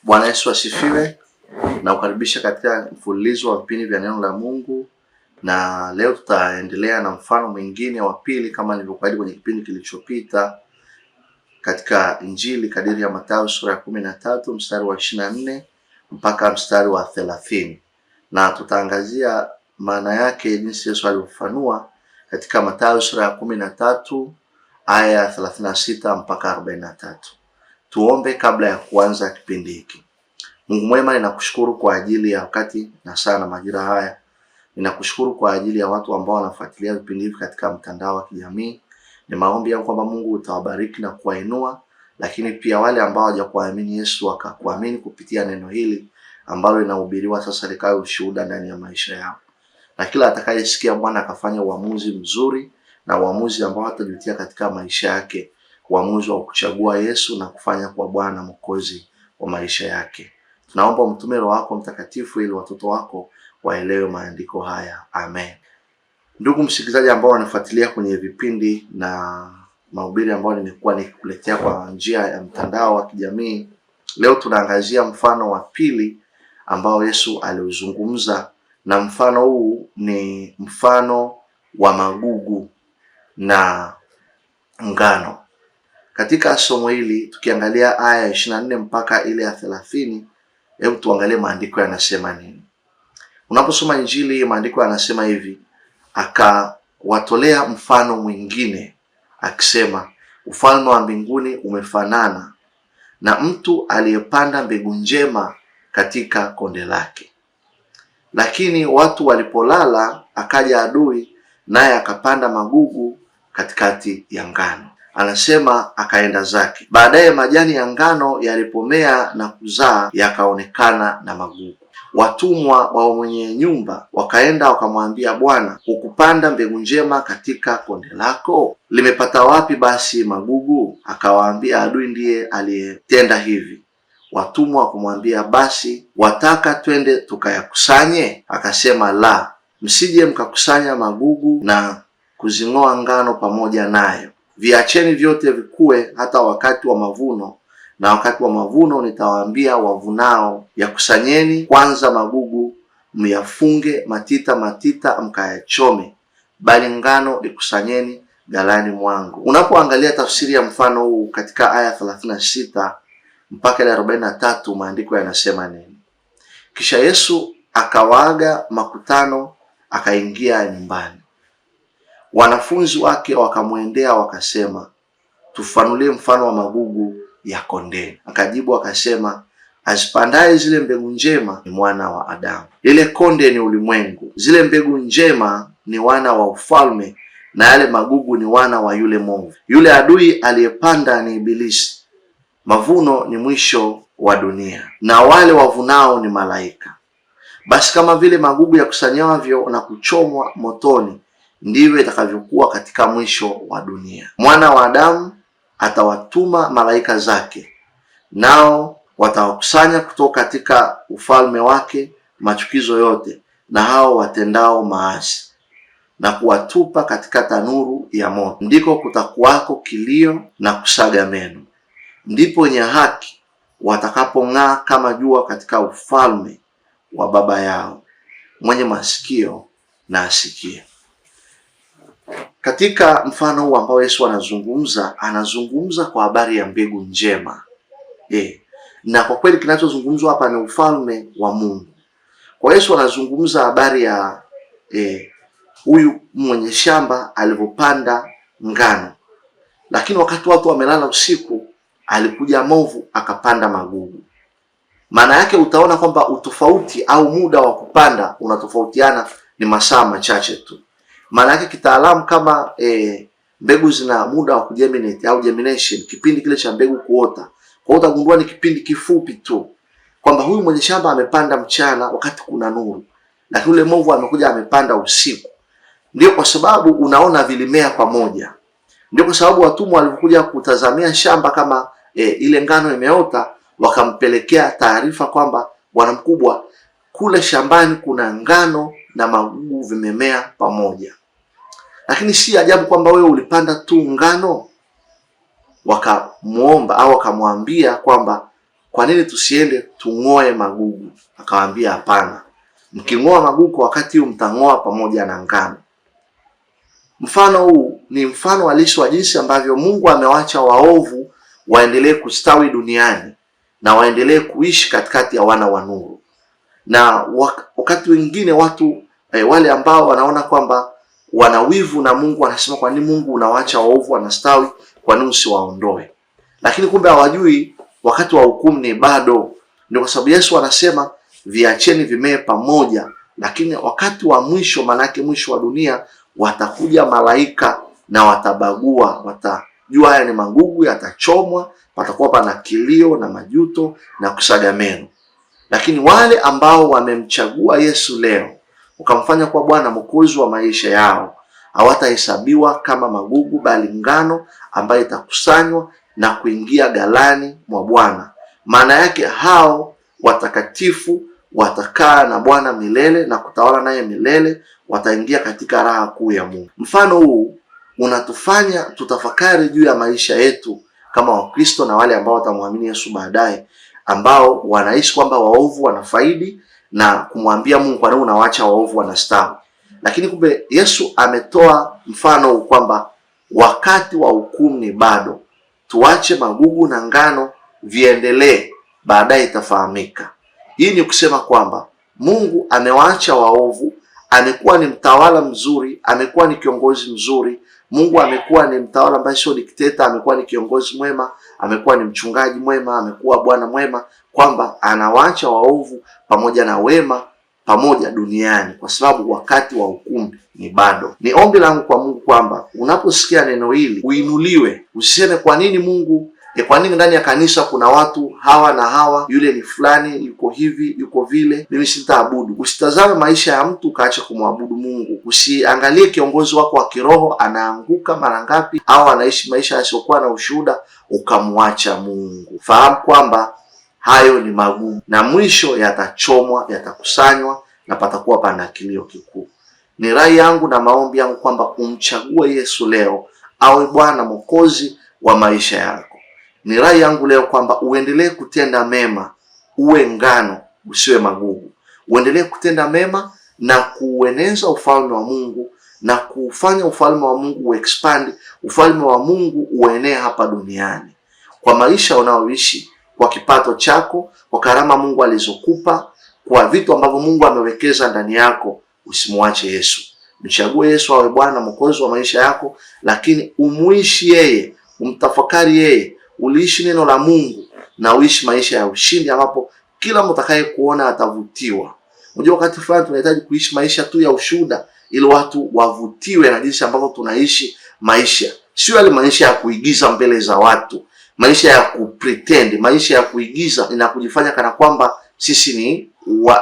Bwana Yesu asifiwe, na kukaribisha katika mfululizo wa vipindi vya neno la Mungu, na leo tutaendelea na mfano mwingine wa pili kama nilivyokuahidi kwenye kipindi kilichopita, katika Injili kadiri ya Mathayo sura ya 13 mstari wa 24 mpaka mstari wa 30, na tutaangazia maana yake jinsi Yesu alivyofanua katika Mathayo sura ya 13 aya ya 36 mpaka 43. Tuombe kabla ya kuanza kipindi hiki. Mungu mwema, ninakushukuru kwa ajili ya wakati na saa na majira haya. Ninakushukuru kwa ajili ya watu ambao wanafuatilia vipindi hivi katika mtandao wa kijamii. Ni maombi yangu kwamba Mungu utawabariki na kuwainua, lakini pia wale ambao hawajakuamini Yesu wakakuamini kupitia neno hili ambalo linahubiriwa sasa likawe ushuhuda ndani ya maisha yao. Na kila atakayesikia Bwana akafanya uamuzi mzuri na uamuzi ambao hatajutia katika maisha yake, uamuzi wa kuchagua Yesu na kufanya kwa Bwana Mwokozi wa maisha yake. Tunaomba mtume Roho wako Mtakatifu ili watoto wako waelewe maandiko haya. Amen. Ndugu msikilizaji ambao wanafuatilia kwenye vipindi na mahubiri ambayo nimekuwa nikikuletea kwa njia ya mtandao wa kijamii, leo tunaangazia mfano wa pili ambao Yesu aliuzungumza, na mfano huu ni mfano wa magugu na ngano. Katika somo hili tukiangalia aya ya 24 mpaka ile ya 30, hebu tuangalie maandiko yanasema nini. Unaposoma Injili, maandiko yanasema hivi: akawatolea mfano mwingine akisema, ufalme wa mbinguni umefanana na mtu aliyepanda mbegu njema katika konde lake. Lakini watu walipolala, akaja adui, naye akapanda magugu katikati ya ngano. Anasema akaenda zake. Baadaye majani ya ngano yalipomea na kuzaa, yakaonekana na magugu. Watumwa wa mwenye nyumba wakaenda wakamwambia, Bwana, hukupanda mbegu njema katika konde lako? Limepata wapi basi magugu? Akawaambia, adui ndiye aliyetenda hivi. Watumwa wakamwambia, basi wataka twende tukayakusanye? Akasema, la, msije mkakusanya magugu na kuzing'oa ngano pamoja nayo. Viacheni vyote vikue hata wakati wa mavuno, na wakati wa mavuno nitawaambia wavunao, yakusanyeni kwanza magugu, myafunge matita matita, mkayachome, bali ngano ikusanyeni ghalani mwangu. Unapoangalia tafsiri ya mfano huu katika aya 36 mpaka ile 43, maandiko yanasema nini? Kisha Yesu akawaaga makutano, akaingia nyumbani. Wanafunzi wake wakamwendea wakasema, tufanulie mfano wa magugu ya kondeni. Akajibu akasema, azipandaye zile mbegu njema ni mwana wa Adamu. Lile konde ni ulimwengu, zile mbegu njema ni wana wa ufalme, na yale magugu ni wana wa yule mwovu. Yule adui aliyepanda ni Ibilisi. Mavuno ni mwisho wa dunia, na wale wavunao ni malaika. Basi kama vile magugu yakusanyavyo na kuchomwa motoni, ndivyo itakavyokuwa katika mwisho wa dunia. Mwana wa Adamu atawatuma malaika zake, nao watawakusanya kutoka katika ufalme wake machukizo yote na hao watendao maasi, na kuwatupa katika tanuru ya moto. Ndiko kutakuwako kilio na kusaga meno. Ndipo wenye haki watakapong'aa kama jua katika ufalme wa Baba yao. Mwenye masikio na asikie. Katika mfano huu ambao Yesu anazungumza kwa habari ya mbegu njema. Na kwa kweli kinachozungumzwa hapa ni ufalme wa Mungu. Kwa Yesu anazungumza habari ya huyu mwenye shamba alivyopanda ngano. Lakini wakati watu wamelala usiku, alikuja movu akapanda magugu. Maana yake utaona kwamba utofauti au muda wa kupanda unatofautiana, ni masaa machache tu. Maana yake kitaalamu, kama mbegu zina muda wa kugerminate au germination, kipindi kile cha mbegu kuota, kwa utagundua ni kipindi kifupi tu, kwamba huyu mwenye shamba amepanda mchana wakati kuna nuru, lakini yule movu amekuja amepanda usiku. Ndio kwa sababu unaona vilimea pamoja. Ndio kwa sababu watumwa walikuja kutazamia shamba kama ile ngano imeota, wakampelekea taarifa kwamba, bwana mkubwa, kule shambani kuna ngano na magugu vimemea pamoja. Lakini si ajabu kwamba wewe ulipanda tu ngano. Wakamuomba au wakamwambia kwamba kwa nini tusiende tung'oe magugu? Akawaambia hapana, mking'oa magugu wakati huu mtang'oa pamoja na ngano. Mfano huu ni mfano halisi wa jinsi ambavyo Mungu amewacha waovu waendelee kustawi duniani na waendelee kuishi katikati ya wana wa nuru. Na wakati wengine watu wale ambao wanaona kwamba wana wivu na Mungu, wanasema kwa nini Mungu unawacha waovu wanastawi, kwa nini usiwaondoe? Lakini kumbe hawajui wakati wa hukumu ni bado. Ndio kwa sababu Yesu anasema viacheni vimee pamoja, lakini wakati wa mwisho, manake mwisho wa dunia, watakuja malaika na watabagua, watajua haya ni magugu, yatachomwa, patakuwa pana kilio na majuto na kusaga meno. Lakini wale ambao wamemchagua Yesu leo, ukamfanya kwa Bwana Mwokozi wa maisha yao, hawatahesabiwa kama magugu, bali ngano ambayo itakusanywa na kuingia ghalani mwa Bwana. Maana yake hao watakatifu watakaa na Bwana milele na kutawala naye milele, wataingia katika raha kuu ya Mungu. Mfano huu unatufanya tutafakari juu ya maisha yetu kama Wakristo na wale ambao watamwamini Yesu baadaye, ambao wanaishi kwamba waovu wanafaidi na kumwambia Mungu, kwa nini unawaacha waovu wanastawi? Lakini kumbe Yesu ametoa mfano kwamba wakati wa hukumu ni bado, tuache magugu na ngano viendelee, baadaye itafahamika. Hii ni kusema kwamba Mungu amewaacha waovu, amekuwa ni mtawala mzuri, amekuwa ni kiongozi mzuri. Mungu amekuwa ni mtawala ambaye sio dikteta, amekuwa ni kiongozi mwema, amekuwa ni mchungaji mwema, amekuwa Bwana mwema, kwamba anawaacha waovu pamoja na wema pamoja duniani, kwa sababu wakati wa hukumu ni bado. Ni ombi langu kwa Mungu kwamba unaposikia neno hili uinuliwe, usiseme kwa nini Mungu, kwa nini ndani ya kanisa kuna watu hawa na hawa, yule ni fulani, yuko hivi, yuko vile, mimi sitaabudu. Usitazame maisha ya mtu kaacha kumwabudu Mungu. Usiangalie kiongozi wako wa kiroho anaanguka mara ngapi au anaishi maisha yasiyokuwa na ushuhuda ukamwacha Mungu. Fahamu kwamba hayo ni magumu na mwisho yatachomwa, yatakusanywa na patakuwa pana kilio kikuu. Ni rai yangu na maombi yangu kwamba umchague Yesu leo awe Bwana Mwokozi wa maisha yako. Ni rai yangu leo kwamba uendelee kutenda mema, uwe ngano, usiwe magugu. Uendelee kutenda mema na kueneza ufalme wa Mungu na kufanya ufalme wa Mungu uexpand, ufalme wa Mungu uenee hapa duniani. Kwa maisha unaoishi, kwa kipato chako, kwa karama Mungu alizokupa, kwa vitu ambavyo Mungu amewekeza ndani yako, usimwache Yesu. Mchague Yesu awe Bwana Mwokozi wa maisha yako, lakini umuishi yeye, umtafakari yeye, uliishi neno la Mungu na uishi maisha ya ushindi ambapo kila mtu atakaye kuona atavutiwa. Unajua wakati fulani tunahitaji kuishi maisha tu ya ushuhuda ili watu wavutiwe na jinsi ambavyo tunaishi maisha. Sio yale maisha ya kuigiza mbele za watu, maisha ya kupretend, maisha ya kuigiza na kujifanya kana kwamba sisi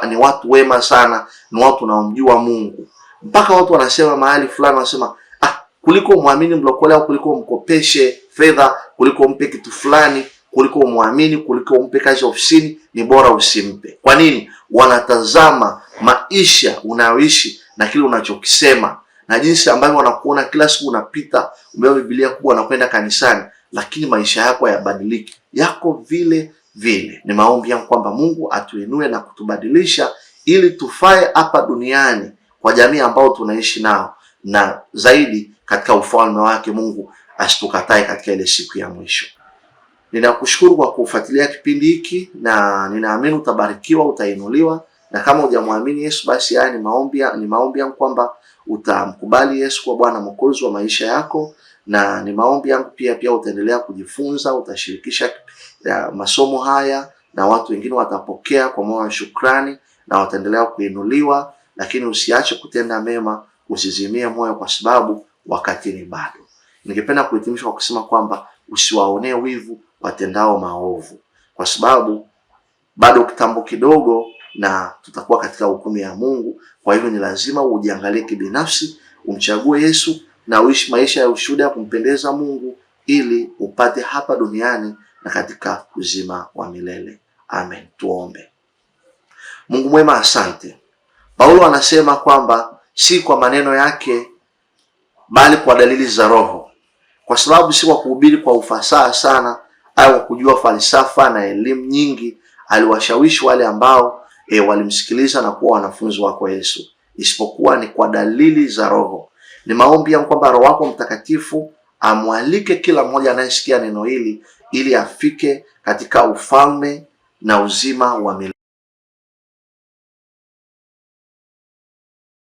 ni watu wema sana, ni watu wanaomjua Mungu. Mpaka watu wanasema mahali fulani, wanasema kuliko muamini mlokole au kuliko mkopeshe fedha, kuliko mpe kitu fulani, kuliko muamini, kuliko umpe kazi ofisini, ni bora usimpe. Kwa nini? Wanatazama maisha unayoishi na kile unachokisema na jinsi ambavyo wanakuona kila siku unapita, umebeba Biblia kubwa na kwenda kanisani, lakini maisha yako hayabadiliki, yako vile vile. Ni maombi yangu kwamba Mungu atuinue na kutubadilisha ili tufae hapa duniani kwa jamii ambao tunaishi nao, na zaidi katika ufalme wake Mungu asitukatae katika ile siku ya mwisho. Ninakushukuru kwa kufuatilia kipindi hiki na ninaamini utabarikiwa, utainuliwa. Na kama hujamwamini Yesu, basi haya ni maombi yangu kwamba utamkubali Yesu kwa Bwana Mwokozi wa maisha yako, na ni maombi yangu pia utaendelea kujifunza, utashirikisha masomo haya na watu wengine watapokea kwa moyo wa shukrani na wataendelea kuinuliwa. Lakini usiache kutenda mema, usizimie moyo kwa sababu wakati ni bado. Ningependa kuhitimisha kwa kusema kwamba usiwaonee wivu watendao maovu, kwa sababu bado kitambo kidogo na tutakuwa katika hukumu ya Mungu. Kwa hivyo ni lazima ujiangalie kibinafsi, umchague Yesu na uishi maisha ya ushuhuda ya kumpendeza Mungu ili upate hapa duniani na katika uzima wa milele. Amen. Tuombe. Mungu mwema, asante. Paulo anasema kwamba si kwa maneno yake bali kwa dalili za Roho, kwa sababu si kwa kuhubiri kwa ufasaha sana au kujua falsafa na elimu nyingi aliwashawishi wale ambao walimsikiliza na kuwa wanafunzi wako Yesu, isipokuwa ni kwa dalili za Roho. Ni maombi yangu kwamba Roho wako Mtakatifu amwalike kila mmoja anayesikia neno hili ili afike katika ufalme na uzima wa milele.